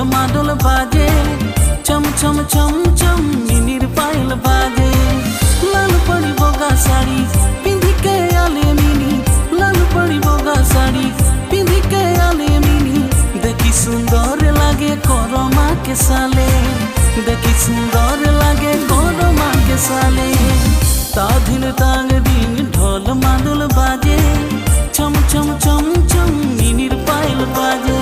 मादल बाजे चम चम चम चम मिनिर पायल बाजे लाल पड़ी बोगा साड़ी पिंधी के आले मिनी लाल पड़ी बोगा साड़ी पिंधी के आले मिनी देखी सुंदर लागे कोरमा के साले देखी सुंदर लागे कोरमा के साले ताधिन तांग दिन ढोल मादल बाजे चम चम चम चम मिनिर पायल बाजे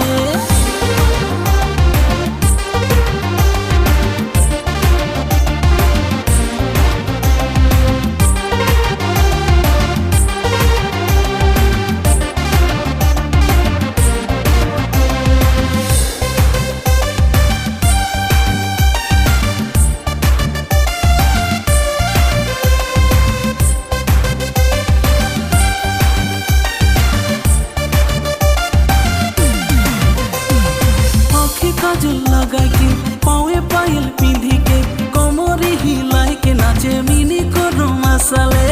काजल लगाई के पावे पायल पिंधी के कोमरे हिलाई के नाचे मिनी कोरो मसाले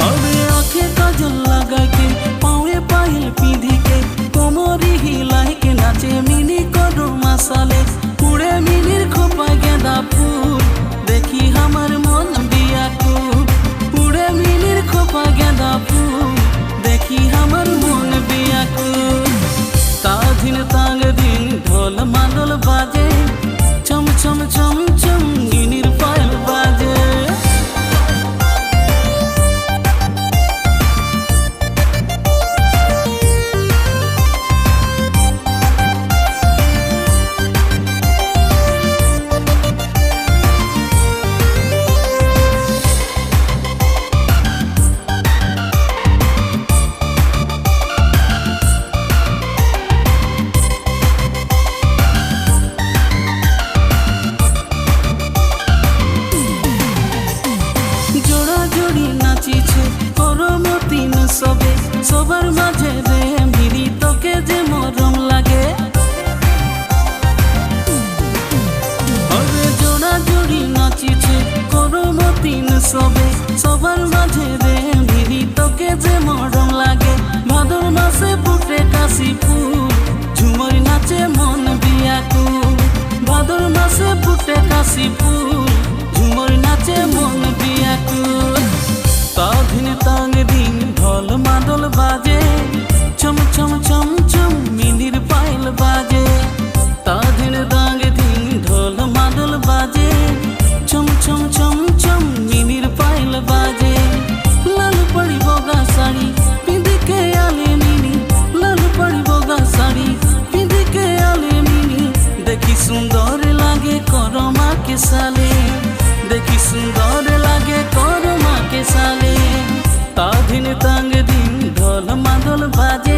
अरे आंखें काजल लगाई के पावे पायल पिंधी के कोमरे हिलाई के नाचे मिनी कोरो मसाले पूरे मिनिर खोपा गेंदा फूल देखी हमर मन बियाकुल पूरे मिनिर खोपा गेंदा फूल देखी हमर मन बियाकुल ताधिन तांग दिन ढोल मादल बाजे चम चम चम चम मिनिर पायल बाजे सबे सबर माझे रे मिरी तोके जे मरम लागे अरे जोड़ा जोड़ी नाचिछे करमतिन सबे सबर माझे रे मिरी तोके जे मरम लागे भादर मासे फुटे काशी फूल झुमर नाचे मन बियाकुल भादर मासे फुटे काशी फूल झुमर नाचे मन बियाकुल ताधिन तांग दिन ढोल मादल बाजे चम चम चम चम मिनिर पायल बाजे ताधिन तांग दिन ढोल मादल बाजे चम चम चम चम मिनिर पायल बाजे लाल पड़ी बोगा साड़ी पिंधी के आले मिनी लाल पड़ी बोगा साड़ी पिंधी के आले मिनी देखी सुंदर लागे कोरमा के साले देखी सुंदर लागे कोरमा के साले ताधिन तांग दिन ढोल मादल बाजे।